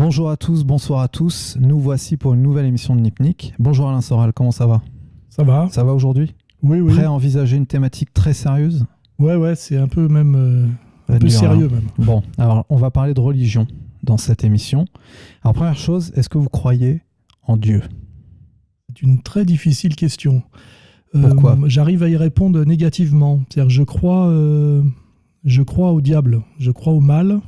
Bonjour à tous, bonsoir à tous. Nous voici pour une nouvelle émission de Nipnik. Bonjour Alain Soral, comment ça va? Ça va? Ça va aujourd'hui? Oui. Prêt à envisager une thématique très sérieuse? Ouais, c'est un peu même un peu sérieux même. Bon, alors on va parler de religion dans cette émission. Alors première chose, est-ce que vous croyez en Dieu? C'est une très difficile question. Pourquoi? J'arrive à y répondre négativement. C'est-à-dire je crois au diable, je crois au mal,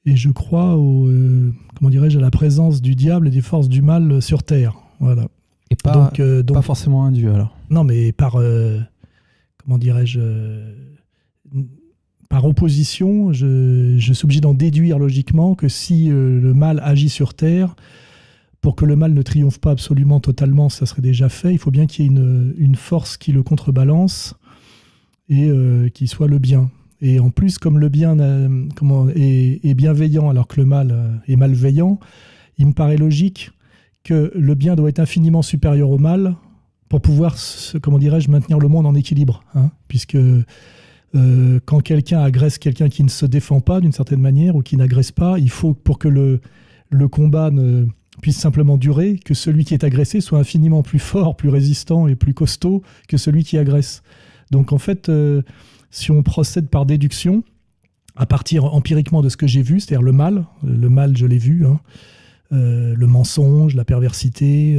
et je crois à la présence du diable et des forces du mal sur Terre. Voilà. Et pas forcément un Dieu alors? Non, mais par opposition, je suis obligé d'en déduire logiquement que si le mal agit sur Terre, pour que le mal ne triomphe pas absolument totalement, ça serait déjà fait, il faut bien qu'il y ait une force qui le contrebalance et qui soit le bien. Et en plus, comme le bien est bienveillant alors que le mal est malveillant, il me paraît logique que le bien doit être infiniment supérieur au mal pour pouvoir, maintenir le monde en équilibre. Puisque quand quelqu'un agresse quelqu'un qui ne se défend pas d'une certaine manière ou qui n'agresse pas, il faut, pour que le combat ne puisse simplement durer, que celui qui est agressé soit infiniment plus fort, plus résistant et plus costaud que celui qui agresse. Donc en fait, si on procède par déduction, à partir empiriquement de ce que j'ai vu, c'est-à-dire le mal je l'ai vu, le mensonge, la perversité,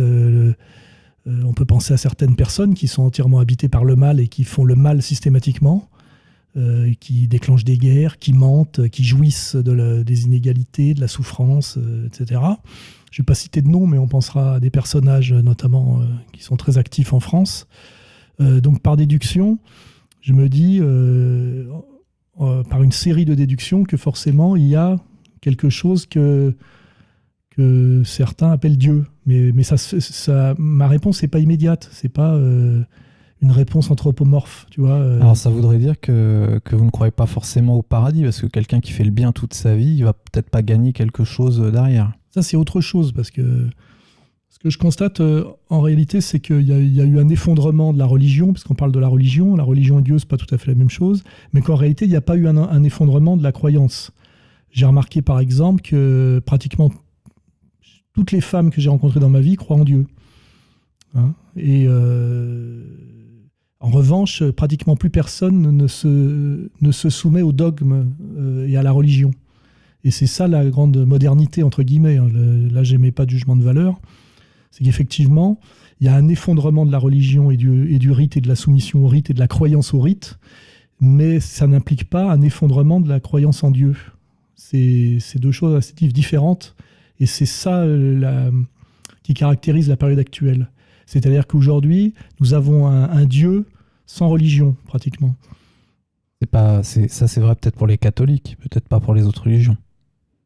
on peut penser à certaines personnes qui sont entièrement habitées par le mal et qui font le mal systématiquement, qui déclenchent des guerres, qui mentent, qui jouissent des inégalités, de la souffrance, etc. Je ne vais pas citer de nom, mais on pensera à des personnages notamment qui sont très actifs en France. Donc par déduction, je me dis, par une série de déductions, que forcément il y a quelque chose que certains appellent Dieu. Mais ma réponse n'est pas immédiate, c'est pas une réponse anthropomorphe, tu vois. Alors ça voudrait dire que vous ne croyez pas forcément au paradis, parce que quelqu'un qui fait le bien toute sa vie, il va peut-être pas gagner quelque chose derrière. Ça c'est autre chose, parce que ce que je constate en réalité, c'est qu'il y a eu un effondrement de la religion, parce qu'on parle de la religion et Dieu, c'est pas tout à fait la même chose, mais qu'en réalité, il n'y a pas eu un effondrement de la croyance. J'ai remarqué par exemple que pratiquement toutes les femmes que j'ai rencontrées dans ma vie croient en Dieu. Et en revanche, pratiquement plus personne ne se soumet au dogme et à la religion. Et c'est ça la grande modernité, entre guillemets. Là, j'émets pas de jugement de valeur. C'est qu'effectivement, il y a un effondrement de la religion et du rite et de la soumission au rite et de la croyance au rite, mais ça n'implique pas un effondrement de la croyance en Dieu. C'est deux choses assez différentes, et c'est ça qui caractérise la période actuelle. C'est-à-dire qu'aujourd'hui, nous avons un Dieu sans religion, pratiquement. C'est vrai peut-être pour les catholiques, peut-être pas pour les autres religions.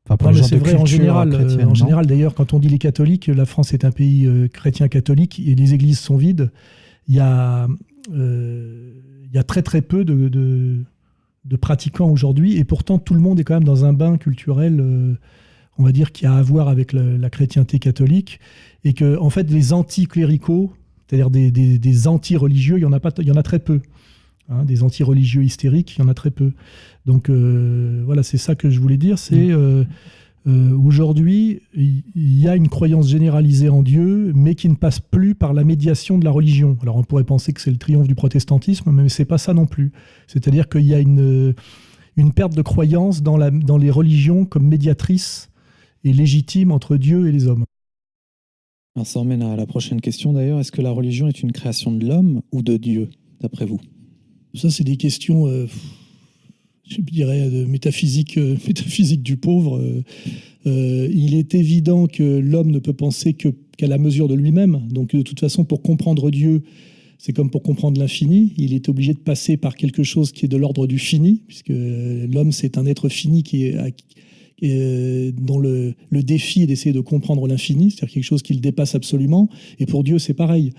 Enfin, pour non, les gens c'est de vrai en général. En général, d'ailleurs, quand on dit les catholiques, la France est un pays chrétien catholique et les églises sont vides. Il y a très très peu de pratiquants aujourd'hui, et pourtant tout le monde est quand même dans un bain culturel, on va dire, qui a à voir avec la chrétienté catholique, et que en fait les anti-cléricaux, c'est-à-dire des anti-religieux, il y en a très peu. Des anti-religieux hystériques, il y en a très peu. Donc voilà, c'est ça que je voulais dire. C'est aujourd'hui, il y a une croyance généralisée en Dieu, mais qui ne passe plus par la médiation de la religion. Alors on pourrait penser que c'est le triomphe du protestantisme, mais c'est pas ça non plus. C'est-à-dire qu'il y a une perte de croyance dans les religions comme médiatrices et légitimes entre Dieu et les hommes. Alors ça emmène à la prochaine question d'ailleurs. Est-ce que la religion est une création de l'homme ou de Dieu, d'après vous? Ça, c'est des questions, je dirais, de métaphysique du pauvre. Il est évident que l'homme ne peut penser qu'à la mesure de lui-même. Donc, de toute façon, pour comprendre Dieu, c'est comme pour comprendre l'infini. Il est obligé de passer par quelque chose qui est de l'ordre du fini, puisque l'homme, c'est un être fini dont le défi est d'essayer de comprendre l'infini, c'est-à-dire quelque chose qui le dépasse absolument. Et pour Dieu, c'est pareil.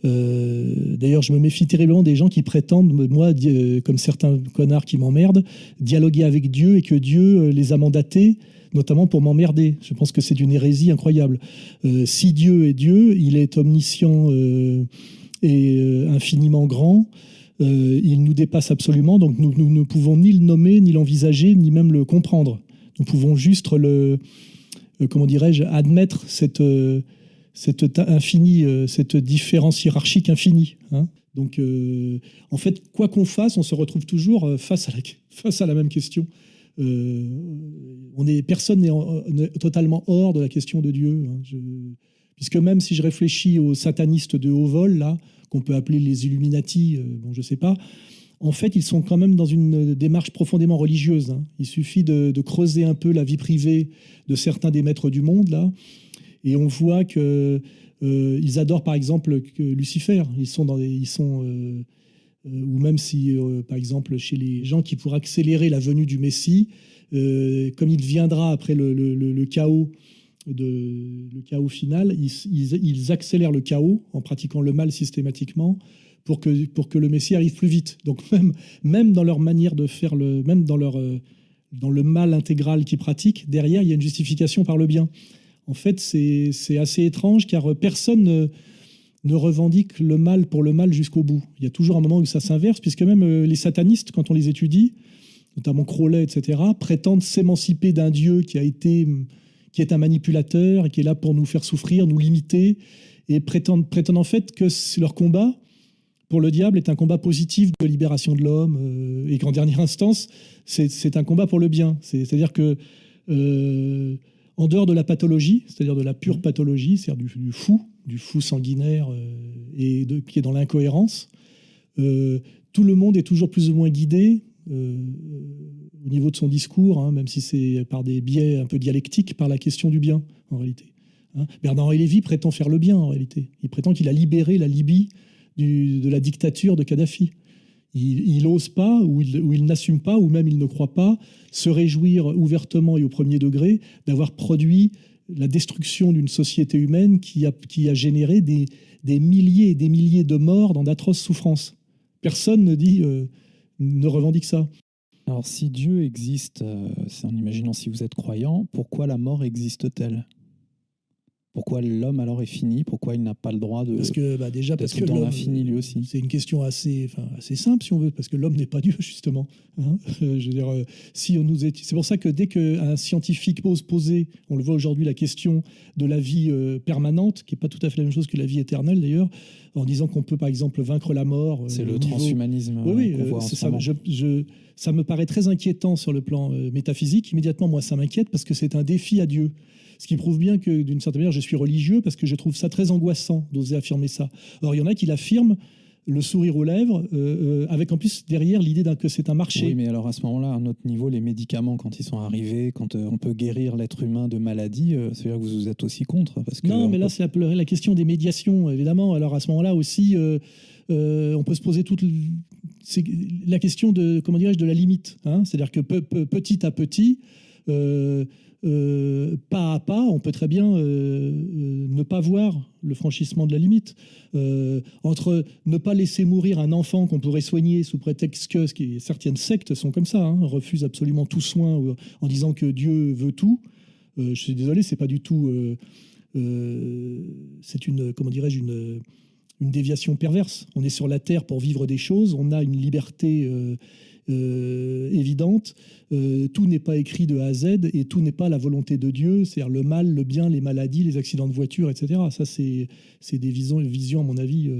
D'ailleurs, je me méfie terriblement des gens qui prétendent, moi, comme certains connards qui m'emmerdent, dialoguer avec Dieu et que Dieu les a mandatés, notamment pour m'emmerder. Je pense que c'est une hérésie incroyable. Si Dieu est Dieu, il est omniscient et infiniment grand. Il nous dépasse absolument, donc nous ne pouvons ni le nommer, ni l'envisager, ni même le comprendre. Nous pouvons juste comment dirais-je, admettre cette différence hiérarchique infinie. Hein. Donc, en fait, quoi qu'on fasse, on se retrouve toujours face à la même question. Personne n'est totalement hors de la question de Dieu. Hein. Puisque même si je réfléchis aux satanistes de haut vol, là, qu'on peut appeler les Illuminati, bon, je ne sais pas, en fait, ils sont quand même dans une démarche profondément religieuse. Hein. Il suffit de creuser un peu la vie privée de certains des maîtres du monde, là, et on voit que ils adorent, par exemple, Lucifer. Ou même si, par exemple, chez les gens qui, pour accélérer la venue du Messie, comme il viendra après le chaos, le chaos final, ils accélèrent le chaos en pratiquant le mal systématiquement pour que le Messie arrive plus vite. Donc même dans leur manière de faire même dans le mal intégral qu'ils pratiquent, derrière, il y a une justification par le bien. En fait, c'est assez étrange car personne ne revendique le mal pour le mal jusqu'au bout. Il y a toujours un moment où ça s'inverse, puisque même les satanistes, quand on les étudie, notamment Crowley, etc., prétendent s'émanciper d'un Dieu qui est un manipulateur et qui est là pour nous faire souffrir, nous limiter, et prétendent en fait que leur combat pour le diable est un combat positif de libération de l'homme, et qu'en dernière instance, c'est un combat pour le bien. C'est-à-dire que en dehors de la pathologie, c'est-à-dire de la pure pathologie, c'est-à-dire du fou sanguinaire qui est dans l'incohérence, tout le monde est toujours plus ou moins guidé au niveau de son discours, hein, même si c'est par des biais un peu dialectiques, par la question du bien, en réalité. Hein. Bernard-Henri Lévy prétend faire le bien, en réalité. Il prétend qu'il a libéré la Libye de la dictature de Kadhafi. Il n'ose pas, ou il n'assume pas, ou même il ne croit pas, se réjouir ouvertement et au premier degré d'avoir produit la destruction d'une société humaine qui a généré des milliers et des milliers de morts dans d'atroces souffrances. Personne ne revendique ça. Alors si Dieu existe, c'est en imaginant si vous êtes croyant, pourquoi la mort existe-t-elle ? Pourquoi l'homme alors est fini ? Pourquoi il n'a pas le droit de d'être dans l'infini lui aussi ? C'est une question assez simple si on veut, parce que l'homme n'est pas Dieu justement. Hein, je veux dire, c'est pour ça que dès qu'un scientifique ose poser, on le voit aujourd'hui, la question de la vie permanente, qui n'est pas tout à fait la même chose que la vie éternelle d'ailleurs, en disant qu'on peut par exemple vaincre la mort. C'est le transhumanisme. Oui, qu'on voit c'est ça. Ça me paraît très inquiétant sur le plan métaphysique. Immédiatement, moi, ça m'inquiète parce que c'est un défi à Dieu. Ce qui prouve bien que, d'une certaine manière, je suis religieux parce que je trouve ça très angoissant d'oser affirmer ça. Or, il y en a qui l'affirment, le sourire aux lèvres, avec en plus derrière l'idée que c'est un marché. Oui, mais alors à ce moment-là, à un autre niveau, les médicaments, quand ils sont arrivés, quand on peut guérir l'être humain de maladies, c'est-à-dire que vous êtes aussi contre parce que non, mais là, c'est la question des médiations, évidemment. Alors à ce moment-là aussi, on peut se poser c'est la question de la limite. Hein. C'est-à-dire que petit à petit, pas à pas, on peut très bien ne pas voir le franchissement de la limite. Entre ne pas laisser mourir un enfant qu'on pourrait soigner sous prétexte que certaines sectes sont comme ça, hein, refusent absolument tout soin en disant que Dieu veut tout. Je suis désolé, c'est pas du tout. C'est une déviation perverse. On est sur la terre pour vivre des choses, on a une liberté évidente, tout n'est pas écrit de A à Z et tout n'est pas la volonté de Dieu, c'est-à-dire le mal, le bien, les maladies, les accidents de voiture, etc. Ça, c'est des visions, à mon avis,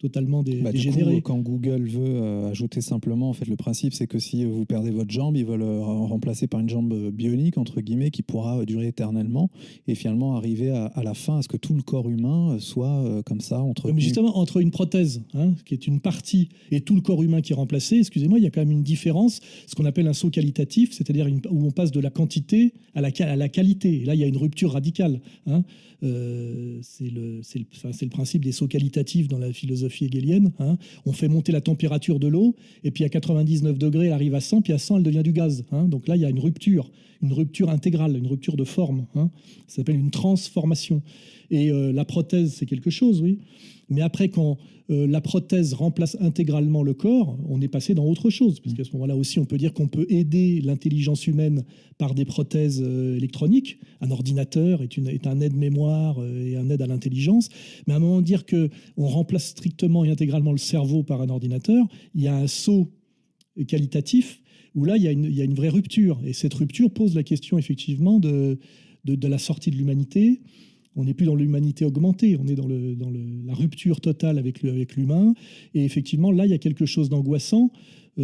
totalement dégénérées. Du coup, quand Google veut ajouter simplement, en fait, le principe, c'est que si vous perdez votre jambe, ils veulent remplacer par une jambe bionique, entre guillemets, qui pourra durer éternellement et finalement arriver à la fin à ce que tout le corps humain soit comme ça, entretenu. Mais justement, entre une prothèse, hein, qui est une partie, et tout le corps humain qui est remplacé, excusez-moi, il y a quand même une différence, ce qu'on appelle un saut qualitatif, c'est-à-dire où on passe de la quantité à la qualité. Et là, il y a une rupture radicale. Hein. C'est le principe des sauts qualitatifs dans la philosophie hegelienne. Hein. On fait monter la température de l'eau, et puis à 99 degrés, elle arrive à 100, puis à 100, elle devient du gaz. Hein. Donc là, il y a une rupture intégrale, une rupture de forme. Hein. Ça s'appelle une transformation. Et la prothèse, c'est quelque chose, oui. Mais après, quand la prothèse remplace intégralement le corps, on est passé dans autre chose. Parce qu'à ce moment-là aussi, on peut dire qu'on peut aider l'intelligence humaine par des prothèses électroniques. Un ordinateur est un aide-mémoire et un aide à l'intelligence. Mais à un moment, dire qu'on remplace strictement et intégralement le cerveau par un ordinateur, il y a un saut qualitatif où là, il y a une vraie rupture. Et cette rupture pose la question, effectivement, de de la sortie de l'humanité. On n'est plus dans l'humanité augmentée, on est dans la rupture totale avec l'humain. Et effectivement, là, il y a quelque chose d'angoissant, qui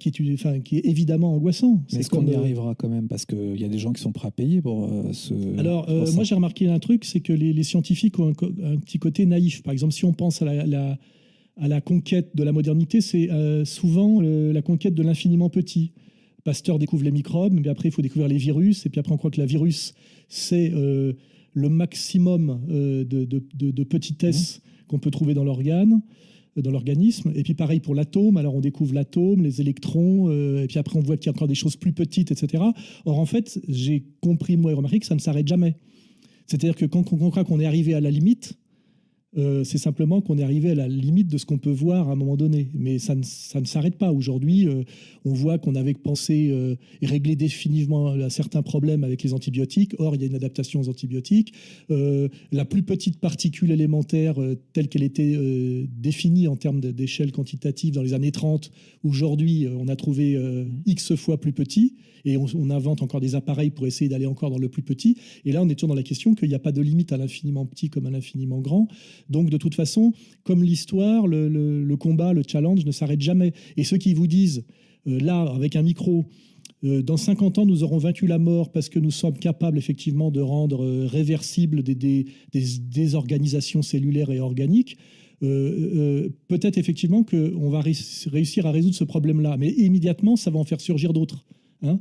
est évidemment angoissant. Mais est-ce qu'on y arrivera quand même? Parce qu'il y a des gens qui sont prêts à payer pour Alors, moi, j'ai remarqué un truc, c'est que les scientifiques ont un petit côté naïf. Par exemple, si on pense à la conquête de la modernité, c'est souvent la conquête de l'infiniment petit. Pasteur découvre les microbes, mais après, il faut découvrir les virus. Et puis après, on croit que la virus, c'est le maximum de petitesse qu'on peut trouver dans l'organisme. Et puis pareil pour l'atome. Alors, on découvre l'atome, les électrons. Et puis après, on voit qu'il y a encore des choses plus petites, etc. Or, en fait, j'ai compris, moi, et remarqué que ça ne s'arrête jamais. C'est-à-dire que quand on croit qu'on est arrivé à la limite, c'est simplement qu'on est arrivé à la limite de ce qu'on peut voir à un moment donné. Mais ça ne s'arrête pas. Aujourd'hui, on voit qu'on avait pensé et réglé définitivement certains problèmes avec les antibiotiques. Or, il y a une adaptation aux antibiotiques. La plus petite particule élémentaire telle qu'elle était définie en termes d'échelle quantitative dans les années 30, aujourd'hui, on a trouvé X fois plus petit. Et on invente encore des appareils pour essayer d'aller encore dans le plus petit. Et là, on est toujours dans la question qu'il n'y a pas de limite à l'infiniment petit comme à l'infiniment grand. Donc, de toute façon, comme l'histoire, le combat, le challenge ne s'arrête jamais. Et ceux qui vous disent, là, avec un micro, dans 50 ans, nous aurons vaincu la mort parce que nous sommes capables, effectivement, de rendre réversibles des désorganisations cellulaires et organiques, peut-être, effectivement, qu'on va réussir à résoudre ce problème-là. Mais immédiatement, ça va en faire surgir d'autres. Hein,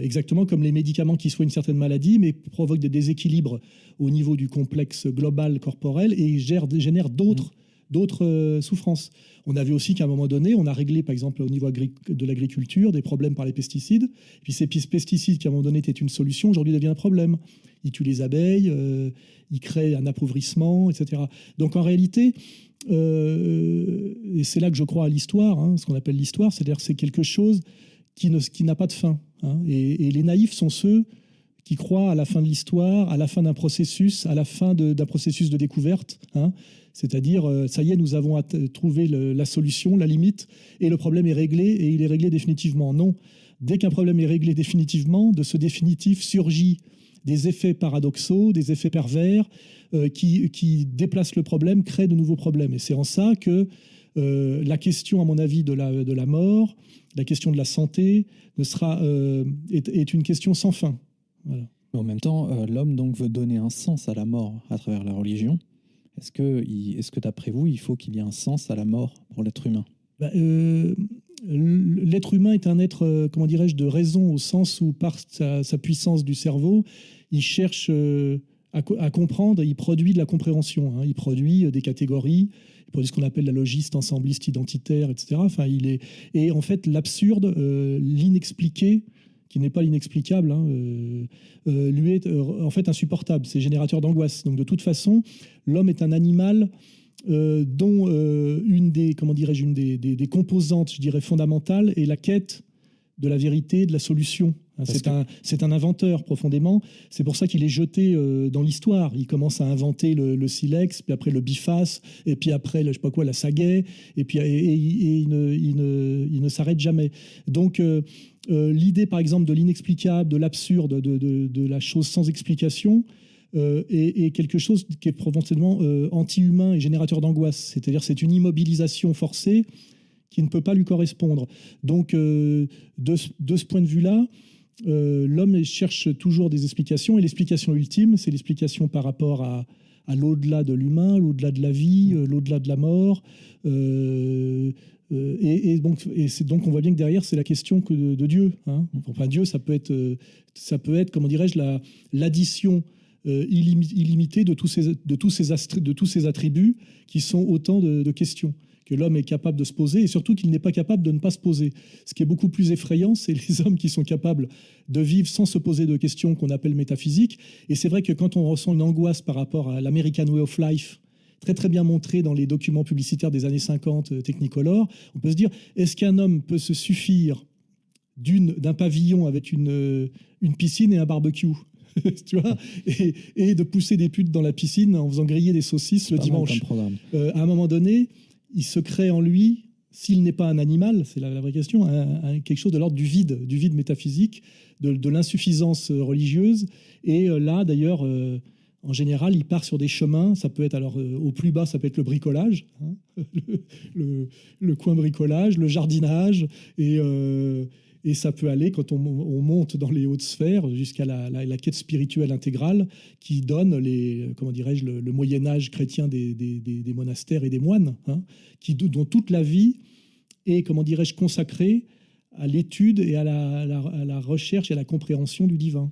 exactement comme les médicaments qui soignent certaines maladies, mais provoquent des déséquilibres au niveau du complexe global corporel et génèrent d'autres souffrances. On a vu aussi qu'à un moment donné, on a réglé, par exemple, au niveau de l'agriculture, des problèmes par les pesticides. Et puis ces pesticides, qui à un moment donné étaient une solution, aujourd'hui deviennent un problème. Ils tuent les abeilles, ils créent un appauvrissement, etc. Donc en réalité, et c'est là que je crois à l'histoire, hein, ce qu'on appelle l'histoire, c'est-à-dire que c'est quelque chose qui n'a pas de fin. Hein. Et les naïfs sont ceux qui croient à la fin de l'histoire, à la fin d'un processus, à la fin d'un processus de découverte. Hein. C'est-à-dire, ça y est, nous avons trouvé la solution, la limite, et le problème est réglé, et il est réglé définitivement. Non. Dès qu'un problème est réglé définitivement, de ce définitif surgit des effets paradoxaux, des effets pervers, qui déplacent le problème, créent de nouveaux problèmes. Et c'est en ça que la question, à mon avis, de la mort, la question de la santé est une question sans fin. Voilà. Mais en même temps, l'homme donc veut donner un sens à la mort à travers la religion. Est-ce que d'après vous, il faut qu'il y ait un sens à la mort pour l'être humain? L'être humain est un être, comment dirais-je, de raison, au sens où par sa puissance du cerveau, il cherche à comprendre, il produit de la compréhension. Hein. Il produit des catégories, il produit ce qu'on appelle la logiste, ensembliste, identitaire, etc. Enfin, et en fait, l'absurde, l'inexpliqué, qui n'est pas l'inexplicable, hein, lui est en fait insupportable. C'est générateur d'angoisse. Donc de toute façon, l'homme est un animal dont une des composantes, je dirais, fondamentales est la quête de la vérité, de la solution. C'est un inventeur profondément. C'est pour ça qu'il est jeté dans l'histoire. Il commence à inventer le silex, puis après le biface, et puis après je sais pas quoi, la sagaie, et puis il ne s'arrête jamais. Donc l'idée, par exemple, de l'inexplicable, de l'absurde, de la chose sans explication, est quelque chose qui est profondément anti-humain et générateur d'angoisse. C'est-à-dire c'est une immobilisation forcée qui ne peut pas lui correspondre. Donc de ce point de vue-là, l'homme cherche toujours des explications, et l'explication ultime, c'est l'explication par rapport à l'au-delà de l'humain, l'au-delà de la vie, l'au-delà de la mort. Et donc on voit bien que derrière, c'est la question de Dieu. Hein. Enfin, Dieu, ça peut être, comment dirais-je, l'addition illimitée de tous ces attributs qui sont autant de questions que l'homme est capable de se poser, et surtout qu'il n'est pas capable de ne pas se poser. Ce qui est beaucoup plus effrayant, c'est les hommes qui sont capables de vivre sans se poser de questions qu'on appelle métaphysiques. Et c'est vrai que quand on ressent une angoisse par rapport à l'American Way of Life, très très bien montré dans les documents publicitaires des années 50, Technicolor, on peut se dire, est-ce qu'un homme peut se suffire d'un pavillon avec une piscine et un barbecue? Tu vois, et de pousser des putes dans la piscine en faisant griller des saucisses le dimanche. À un moment donné, il se crée en lui s'il n'est pas un animal, c'est la vraie question, quelque chose de l'ordre du vide métaphysique, de l'insuffisance religieuse. Et là, d'ailleurs, en général, il part sur des chemins. Ça peut être, alors, au plus bas, ça peut être le bricolage, hein, le coin bricolage, le jardinage, et ça peut aller, quand on monte dans les hautes sphères, jusqu'à la quête spirituelle intégrale, qui donne comment dirais-je, le Moyen-Âge chrétien des monastères et des moines, hein, dont toute la vie est, comment dirais-je, consacrée à l'étude et à la recherche et à la compréhension du divin.